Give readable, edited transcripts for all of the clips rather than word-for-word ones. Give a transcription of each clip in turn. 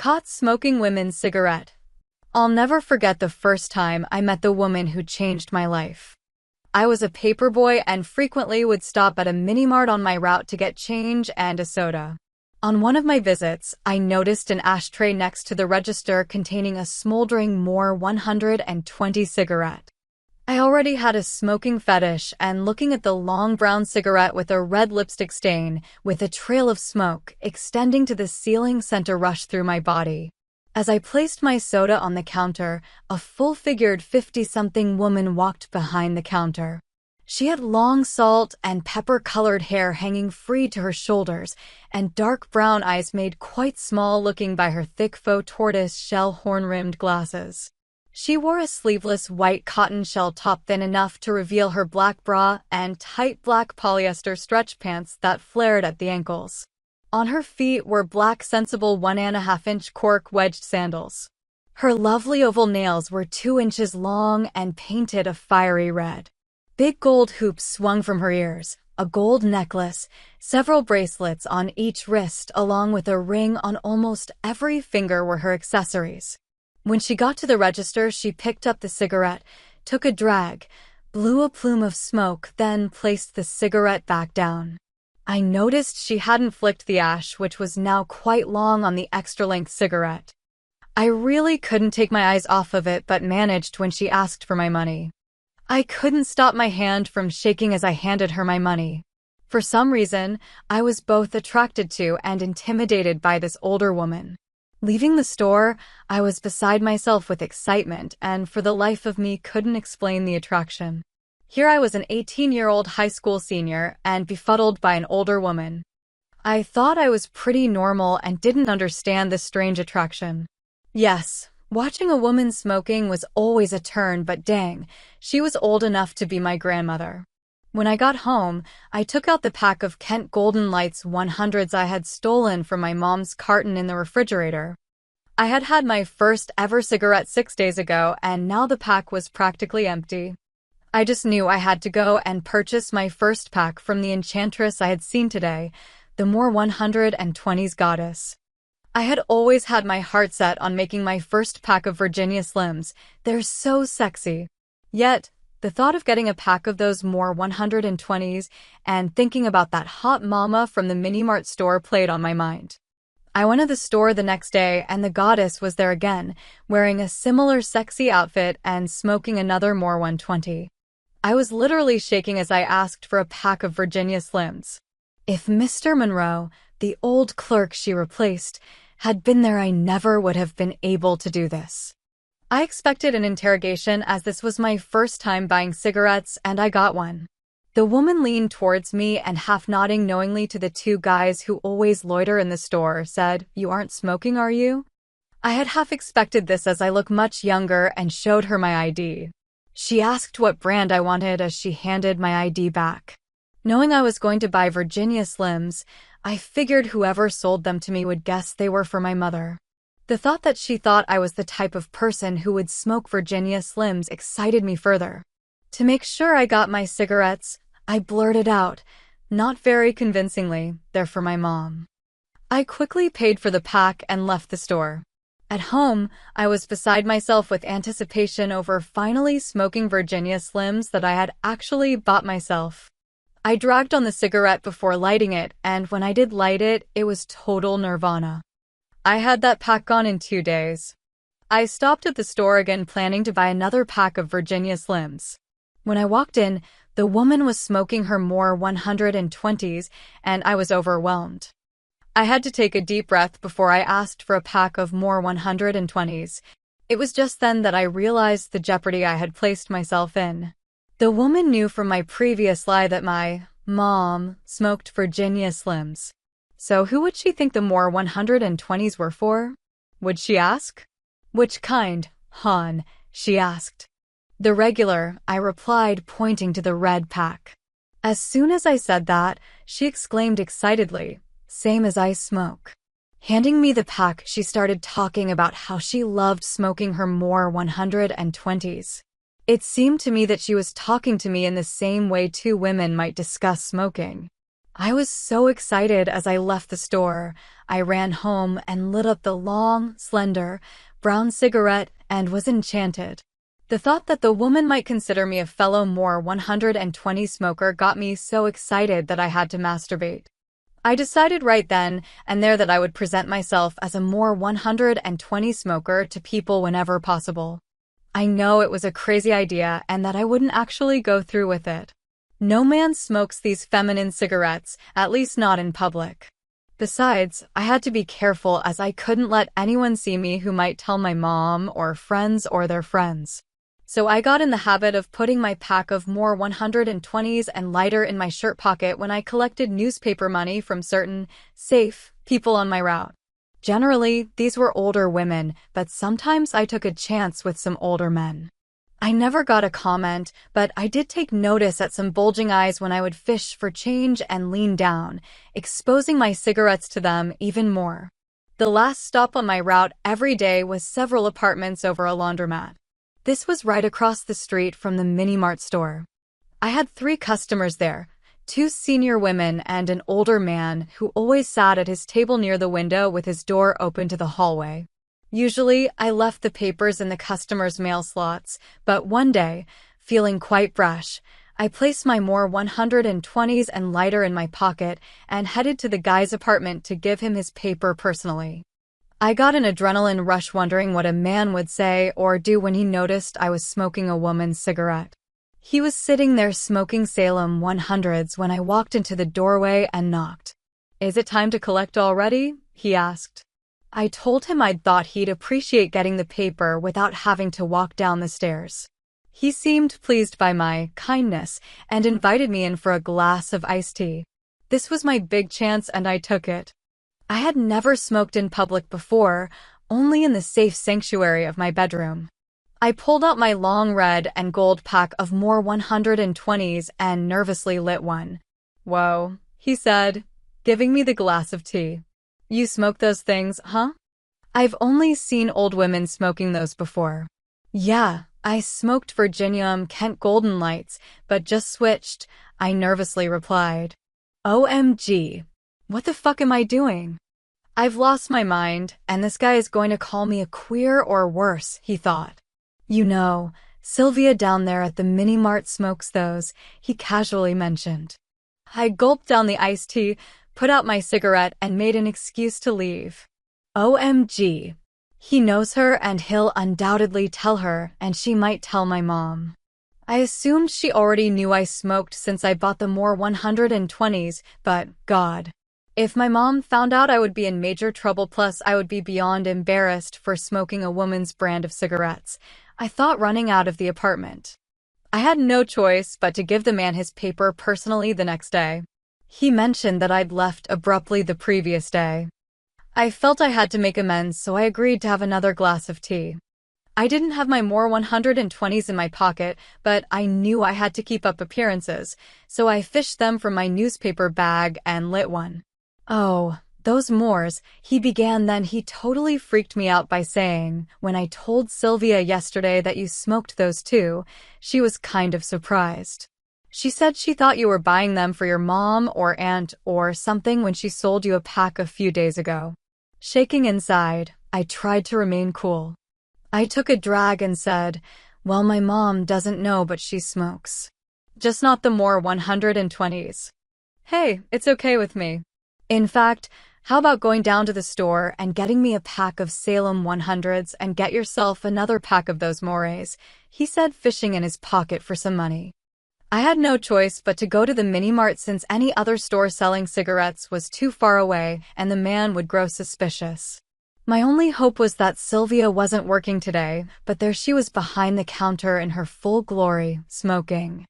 Caught smoking women's cigarette. I'll never forget the first time I met the woman who changed my life. I was a paperboy and frequently would stop at a mini-mart on my route to get change and a soda. On one of my visits, I noticed an ashtray next to the register containing a smoldering More 120 cigarette. I already had a smoking fetish, and looking at the long brown cigarette with a red lipstick stain, with a trail of smoke extending to the ceiling, sent a rush through my body. As I placed my soda on the counter, a full-figured 50-something woman walked behind the counter. She had long salt and pepper-colored hair hanging free to her shoulders, and dark brown eyes made quite small-looking by her thick faux tortoise-shell horn-rimmed glasses. She wore a sleeveless white cotton shell top thin enough to reveal her black bra and tight black polyester stretch pants that flared at the ankles. On her feet were black sensible 1.5-inch cork wedged sandals. Her lovely oval nails were 2 inches long and painted a fiery red. Big gold hoops swung from her ears, a gold necklace, several bracelets on each wrist along with a ring on almost every finger were her accessories. When she got to the register, she picked up the cigarette, took a drag, blew a plume of smoke, then placed the cigarette back down. I noticed she hadn't flicked the ash, which was now quite long on the extra-length cigarette. I really couldn't take my eyes off of it, but managed when she asked for my money. I couldn't stop my hand from shaking as I handed her my money. For some reason, I was both attracted to and intimidated by this older woman. Leaving the store, I was beside myself with excitement and for the life of me couldn't explain the attraction. Here I was, an 18-year-old high school senior and befuddled by an older woman. I thought I was pretty normal and didn't understand this strange attraction. Yes, watching a woman smoking was always a turn, but dang, she was old enough to be my grandmother. When I got home, I took out the pack of Kent Golden Lights 100s I had stolen from my mom's carton in the refrigerator. I had had my first ever cigarette 6 days ago, and now the pack was practically empty. I just knew I had to go and purchase my first pack from the enchantress I had seen today, the More 120s goddess. I had always had my heart set on making my first pack of Virginia Slims. They're so sexy. Yet, the thought of getting a pack of those More 120s and thinking about that hot mama from the mini-mart store played on my mind. I went to the store the next day and the goddess was there again, wearing a similar sexy outfit and smoking another More 120. I was literally shaking as I asked for a pack of Virginia Slims. If Mr. Monroe, the old clerk she replaced, had been there, I never would have been able to do this. I expected an interrogation as this was my first time buying cigarettes and I got one. The woman leaned towards me and, half nodding knowingly to the 2 guys who always loiter in the store, said, "You aren't smoking, are you?" I had half expected this as I look much younger and showed her my ID. She asked what brand I wanted as she handed my ID back. Knowing I was going to buy Virginia Slims, I figured whoever sold them to me would guess they were for my mother. The thought that she thought I was the type of person who would smoke Virginia Slims excited me further. To make sure I got my cigarettes, I blurted out, not very convincingly, "They're for my mom." I quickly paid for the pack and left the store. At home, I was beside myself with anticipation over finally smoking Virginia Slims that I had actually bought myself. I dragged on the cigarette before lighting it, and when I did light it, it was total nirvana. I had that pack gone in 2 days. I stopped at the store again, planning to buy another pack of Virginia Slims. When I walked in, the woman was smoking her More 120s, and I was overwhelmed. I had to take a deep breath before I asked for a pack of More 120s. It was just then that I realized the jeopardy I had placed myself in. The woman knew from my previous lie that my mom smoked Virginia Slims. So who would she think the More 120s were for? Would she ask? "Which kind, hon?" she asked. "The regular," I replied, pointing to the red pack. As soon as I said that, she exclaimed excitedly, "Same as I smoke." Handing me the pack, she started talking about how she loved smoking her More 120s. It seemed to me that she was talking to me in the same way 2 women might discuss smoking. I was so excited as I left the store. I ran home and lit up the long, slender, brown cigarette and was enchanted. The thought that the woman might consider me a fellow more 120 smoker got me so excited that I had to masturbate. I decided right then and there that I would present myself as a more 120 smoker to people whenever possible. I know it was a crazy idea and that I wouldn't actually go through with it. No man smokes these feminine cigarettes, at least not in public. Besides, I had to be careful as I couldn't let anyone see me who might tell my mom or friends or their friends. So I got in the habit of putting my pack of more 120s and lighter in my shirt pocket when I collected newspaper money from certain safe people on my route. Generally, these were older women, but sometimes I took a chance with some older men. I never got a comment, but I did take notice at some bulging eyes when I would fish for change and lean down, exposing my cigarettes to them even more. The last stop on my route every day was several apartments over a laundromat. This was right across the street from the mini-mart store. I had 3 customers there, 2 senior women and an older man who always sat at his table near the window with his door open to the hallway. Usually, I left the papers in the customers' mail slots, but one day, feeling quite brash, I placed my more 120s and lighter in my pocket and headed to the guy's apartment to give him his paper personally. I got an adrenaline rush wondering what a man would say or do when he noticed I was smoking a woman's cigarette. He was sitting there smoking Salem 100s when I walked into the doorway and knocked. "Is it time to collect already?" he asked. I told him I'd thought he'd appreciate getting the paper without having to walk down the stairs. He seemed pleased by my kindness and invited me in for a glass of iced tea. This was my big chance and I took it. I had never smoked in public before, only in the safe sanctuary of my bedroom. I pulled out my long red and gold pack of more 120s and nervously lit one. "Whoa," he said, giving me the glass of tea. "You smoke those things, huh?" I've only seen old women smoking those before. "Yeah, I smoked Virginia Kent Golden Lights, but just switched," I nervously replied. OMG. What the fuck am I doing? I've lost my mind, and this guy is going to call me a queer or worse, he thought. "You know, Sylvia down there at the mini-mart smokes those," he casually mentioned. I gulped down the iced tea, put out my cigarette, and made an excuse to leave. OMG. He knows her and he'll undoubtedly tell her, and she might tell my mom. I assumed she already knew I smoked since I bought the more 120s, but, God. If my mom found out I would be in major trouble, plus I would be beyond embarrassed for smoking a woman's brand of cigarettes. I thought, running out of the apartment. I had no choice but to give the man his paper personally the next day. He mentioned that I'd left abruptly the previous day. I felt I had to make amends, so I agreed to have another glass of tea. I didn't have my more 120s in my pocket, but I knew I had to keep up appearances, so I fished them from my newspaper bag and lit one. "Oh, those mores," he began. Then he totally freaked me out by saying, "When I told Sylvia yesterday that you smoked those too, she was kind of surprised. She said she thought you were buying them for your mom or aunt or something when she sold you a pack a few days ago." Shaking inside, I tried to remain cool. I took a drag and said, "Well, my mom doesn't know, but she smokes. Just not the more 120s. Hey, it's okay with me. In fact, how about going down to the store and getting me a pack of Salem 100s and get yourself another pack of those mores," he said, fishing in his pocket for some money. I had no choice but to go to the mini-mart since any other store selling cigarettes was too far away and the man would grow suspicious. My only hope was that Sylvia wasn't working today, but there she was behind the counter in her full glory, smoking.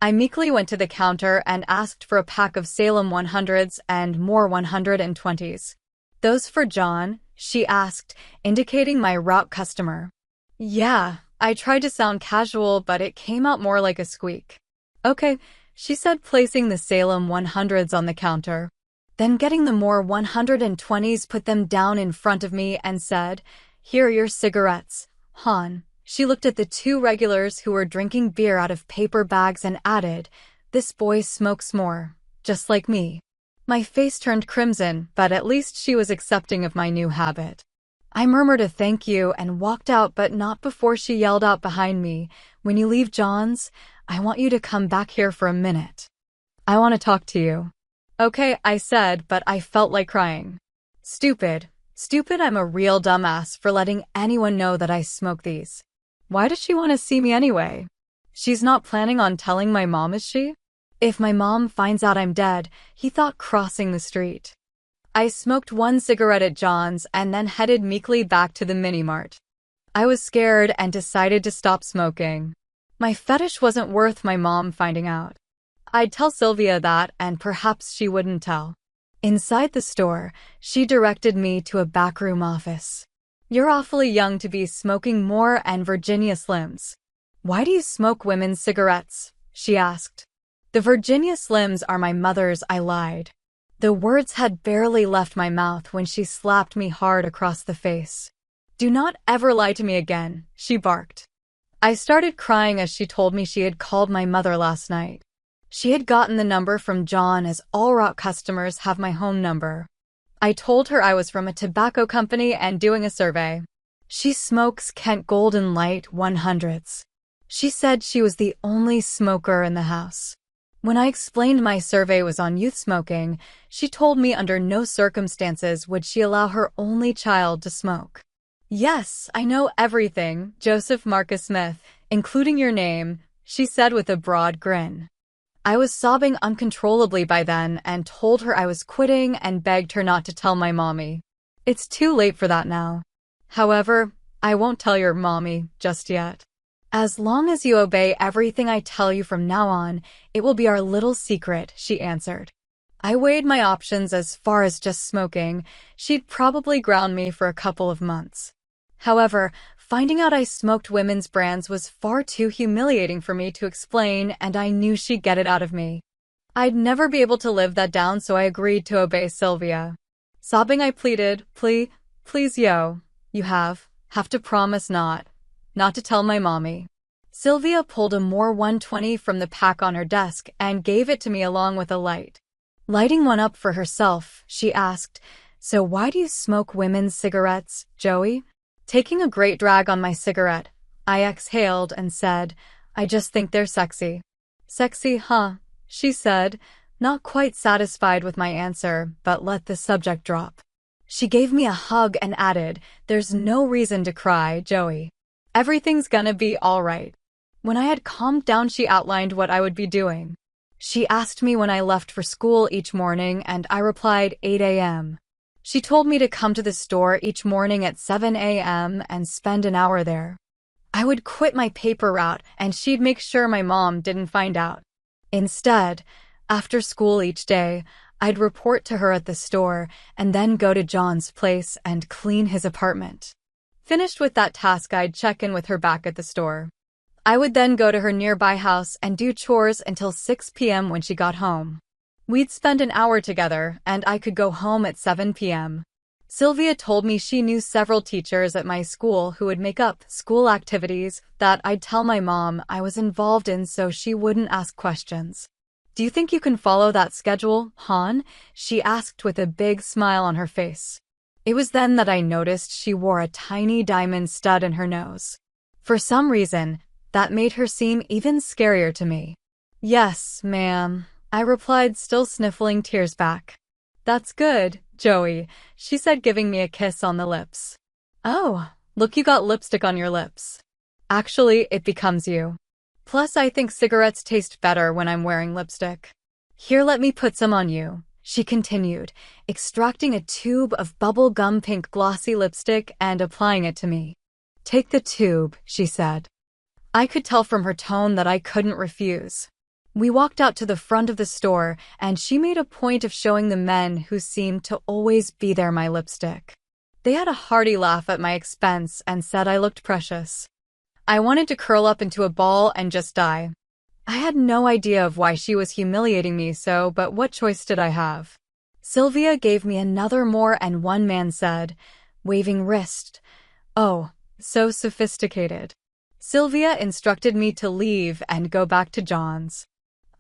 I meekly went to the counter and asked for a pack of Salem 100s and more 120s. "Those for John?" she asked, indicating my route customer. "Yeah," I tried to sound casual, but it came out more like a squeak. "Okay," she said, placing the Salem 100s on the counter. Then getting the more 120s, put them down in front of me and said, "Here are your cigarettes, hon." She looked at the 2 regulars who were drinking beer out of paper bags and added, "This boy smokes more. just like me. My face turned crimson, but at least she was accepting of my new habit. I murmured a thank you and walked out, but not before she yelled out behind me, "When you leave John's, I want you to come back here for a minute. I want to talk to you." Okay, I said, but I felt like crying. Stupid. Stupid, I'm a real dumbass for letting anyone know that I smoke these. Why does she want to see me anyway? She's not planning on telling my mom, is she? If my mom finds out I'm dead, he thought crossing the street. I smoked one cigarette at John's and then headed meekly back to the mini-mart. I was scared and decided to stop smoking. My fetish wasn't worth my mom finding out. I'd tell Sylvia that, and perhaps she wouldn't tell. Inside the store, she directed me to a backroom office. "You're awfully young to be smoking more and Virginia Slims. Why do you smoke women's cigarettes?" she asked. "The Virginia Slims are my mother's," I lied. The words had barely left my mouth when she slapped me hard across the face. "Do not ever lie to me again," she barked. I started crying as she told me she had called my mother last night. She had gotten the number from John, as all rock customers have my home number. I told her I was from a tobacco company and doing a survey. She smokes Kent Golden Light 100s. She said she was the only smoker in the house. When I explained my survey was on youth smoking, she told me under no circumstances would she allow her only child to smoke. "Yes, I know everything, Joseph Marcus Smith, including your name," she said with a broad grin. I was sobbing uncontrollably by then and told her I was quitting and begged her not to tell my mommy. It's too late for that now. However, I won't tell your mommy just yet. "As long as you obey everything I tell you from now on, it will be our little secret," she answered. I weighed my options. As far as just smoking, she'd probably ground me for a couple of months. However, finding out I smoked women's brands was far too humiliating for me to explain, and I knew she'd get it out of me. I'd never be able to live that down, so I agreed to obey Sylvia. Sobbing, I pleaded, Please, yo, you have to promise not to tell my mommy." Sylvia pulled a more 120 from the pack on her desk and gave it to me along with a light. Lighting one up for herself, she asked, "So why do you smoke women's cigarettes, Joey?" Taking a great drag on my cigarette, I exhaled and said, "I just think they're sexy." "Sexy, huh?" she said, not quite satisfied with my answer, but let the subject drop. She gave me a hug and added, "There's no reason to cry, Joey. Everything's gonna be all right." When I had calmed down, she outlined what I would be doing. She asked me when I left for school each morning, and I replied 8 a.m. She told me to come to the store each morning at 7 a.m. and spend an hour there. I would quit my paper route, and she'd make sure my mom didn't find out. Instead, after school each day, I'd report to her at the store and then go to John's place and clean his apartment. Finished with that task, I'd check in with her back at the store. I would then go to her nearby house and do chores until 6 p.m. when she got home. We'd spend an hour together, and I could go home at 7 p.m. Sylvia told me she knew several teachers at my school who would make up school activities that I'd tell my mom I was involved in so she wouldn't ask questions. "Do you think you can follow that schedule, Han?" she asked with a big smile on her face. It was then that I noticed she wore a tiny diamond stud in her nose. For some reason, that made her seem even scarier to me. "Yes, ma'am," I replied, still sniffling tears back. "That's good, Joey," she said, giving me a kiss on the lips. "Oh, look, you got lipstick on your lips. Actually, it becomes you. Plus, I think cigarettes taste better when I'm wearing lipstick. Here, let me put some on you," she continued, extracting a tube of bubble-gum pink glossy lipstick and applying it to me. "Take the tube," she said. I could tell from her tone that I couldn't refuse. We walked out to the front of the store, and she made a point of showing the men who seemed to always be there my lipstick. They had a hearty laugh at my expense and said I looked precious. I wanted to curl up into a ball and just die. I had no idea of why she was humiliating me so, but what choice did I have? Sylvia gave me another more, and one man said, waving wrist, "Oh, so sophisticated." Sylvia instructed me to leave and go back to John's.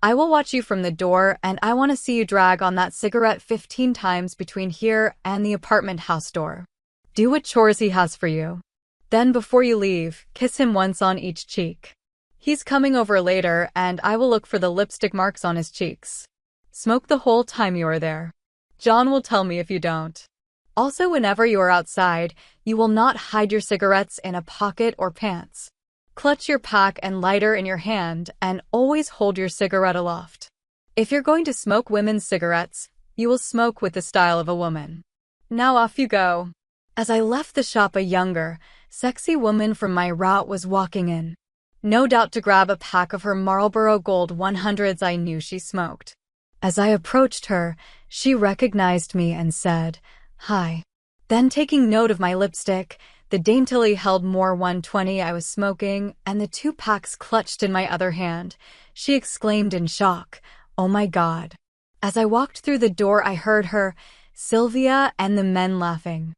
I will watch you from the door, and I want to see you drag on that cigarette 15 times between here and the apartment house door. Do what chores he has for you. Then before you leave, kiss him once on each cheek. He's coming over later, and I will look for the lipstick marks on his cheeks. Smoke the whole time you are there. John will tell me if you don't. Also, whenever you are outside, you will not hide your cigarettes in a pocket or pants. Clutch your pack and lighter in your hand, and always hold your cigarette aloft. If you're going to smoke women's cigarettes, you will smoke with the style of a woman. Now off you go. As I left the shop, a younger, sexy woman from my route was walking in. No doubt to grab a pack of her Marlboro Gold 100s. I knew she smoked. As I approached her, she recognized me and said, "Hi." Then, taking note of my lipstick, the daintily held more 120 I was smoking, and the 2 packs clutched in my other hand, she exclaimed in shock, "Oh my God." As I walked through the door, I heard her, Sylvia, and the men laughing.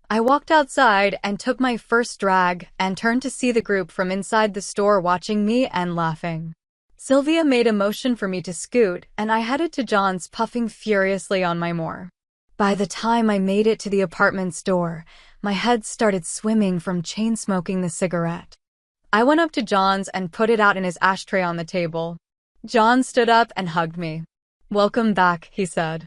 I walked outside and took my first drag and turned to see the group from inside the store watching me and laughing. Sylvia made a motion for me to scoot, and I headed to John's, puffing furiously on my more. By the time I made it to the apartment's door, my head started swimming from chain smoking the cigarette. I went up to John's and put it out in his ashtray on the table. John stood up and hugged me. "Welcome back," he said.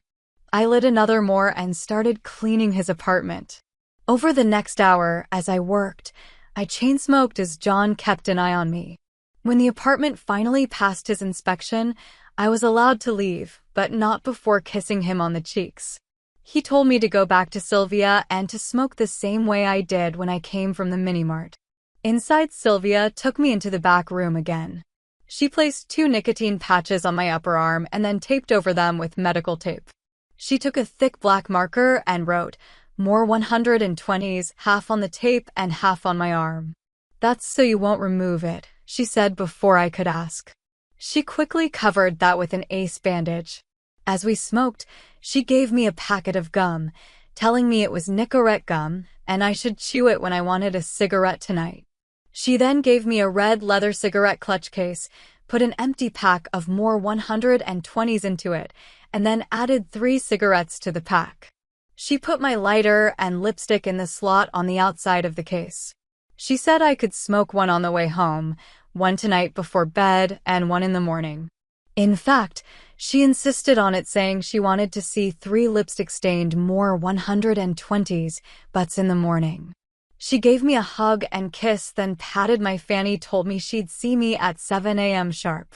I lit another more and started cleaning his apartment. Over the next hour, as I worked, I chain smoked as John kept an eye on me. When the apartment finally passed his inspection, I was allowed to leave, but not before kissing him on the cheeks. He told me to go back to Sylvia and to smoke the same way I did when I came from the mini-mart. Inside, Sylvia took me into the back room again. She placed 2 nicotine patches on my upper arm and then taped over them with medical tape. She took a thick black marker and wrote, "More 120s, half on the tape and half on my arm." "That's so you won't remove it," she said before I could ask. She quickly covered that with an ace bandage. As we smoked, she gave me a packet of gum, telling me it was Nicorette gum, and I should chew it when I wanted a cigarette tonight. She then gave me a red leather cigarette clutch case, put an empty pack of more 120s into it, and then added 3 cigarettes to the pack. She put my lighter and lipstick in the slot on the outside of the case. She said I could smoke one on the way home, one tonight before bed, and one in the morning. In fact, she insisted on it, saying she wanted to see 3 lipstick-stained more 120s butts in the morning. She gave me a hug and kiss, then patted my fanny, told me she'd see me at 7 a.m. sharp.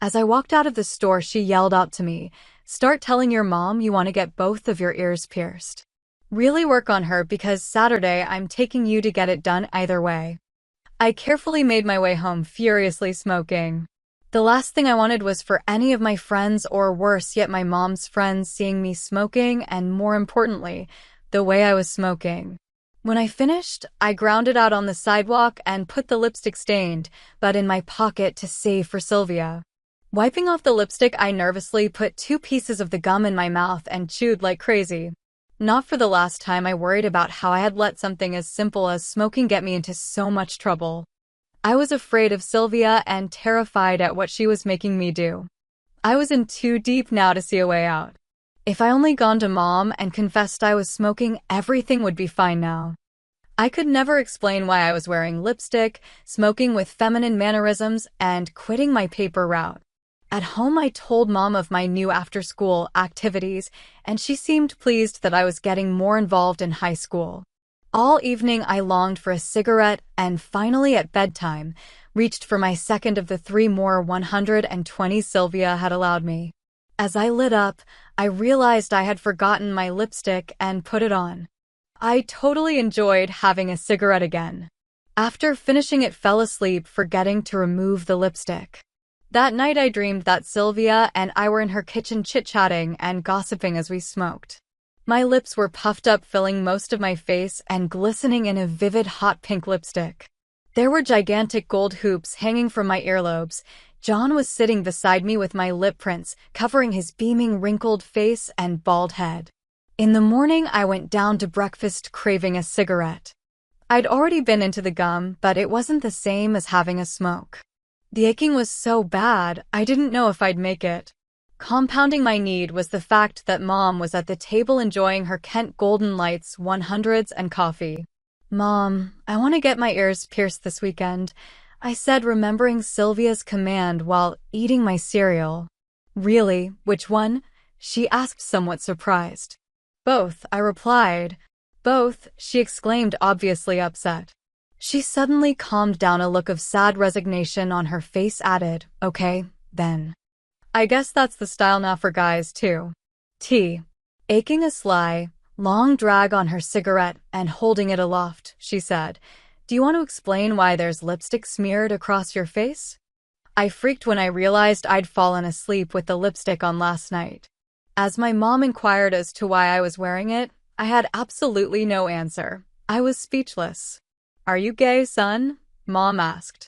As I walked out of the store, she yelled out to me, "Start telling your mom you want to get both of your ears pierced. Really work on her, because Saturday I'm taking you to get it done either way." I carefully made my way home, furiously smoking. The last thing I wanted was for any of my friends, or worse yet, my mom's friends, seeing me smoking, and more importantly, the way I was smoking. When I finished, I ground it out on the sidewalk and put the lipstick-stained butt in my pocket to save for Sylvia. Wiping off the lipstick, I nervously put 2 pieces of the gum in my mouth and chewed like crazy. Not for the last time, I worried about how I had let something as simple as smoking get me into so much trouble. I was afraid of Sylvia and terrified at what she was making me do. I was in too deep now to see a way out. If I only gone to Mom and confessed I was smoking, everything would be fine now. I could never explain why I was wearing lipstick, smoking with feminine mannerisms, and quitting my paper route. At home, I told Mom of my new after-school activities, and she seemed pleased that I was getting more involved in high school. All evening, I longed for a cigarette, and finally at bedtime, reached for my second of the 3 more 120 Sylvia had allowed me. As I lit up, I realized I had forgotten my lipstick and put it on. I totally enjoyed having a cigarette again. After finishing it, fell asleep, forgetting to remove the lipstick. That night, I dreamed that Sylvia and I were in her kitchen chit-chatting and gossiping as we smoked. My lips were puffed up, filling most of my face and glistening in a vivid hot pink lipstick. There were gigantic gold hoops hanging from my earlobes. John was sitting beside me with my lip prints covering his beaming, wrinkled face and bald head. In the morning, I went down to breakfast craving a cigarette. I'd already been into the gum, but it wasn't the same as having a smoke. The aching was so bad, I didn't know if I'd make it. Compounding my need was the fact that Mom was at the table enjoying her Kent Golden Lights 100s and coffee. Mom, I want to get my ears pierced this weekend, I said, remembering Sylvia's command while eating my cereal. Really? Which one? She asked, somewhat surprised. Both, I replied. Both, she exclaimed, obviously upset. She suddenly calmed down, a look of sad resignation on her face, added, okay, then. I guess that's the style now for guys, too. T. Aching a sly, long drag on her cigarette and holding it aloft, she said, do you want to explain why there's lipstick smeared across your face? I freaked when I realized I'd fallen asleep with the lipstick on last night. As my mom inquired as to why I was wearing it, I had absolutely no answer. I was speechless. Are you gay, son? Mom asked.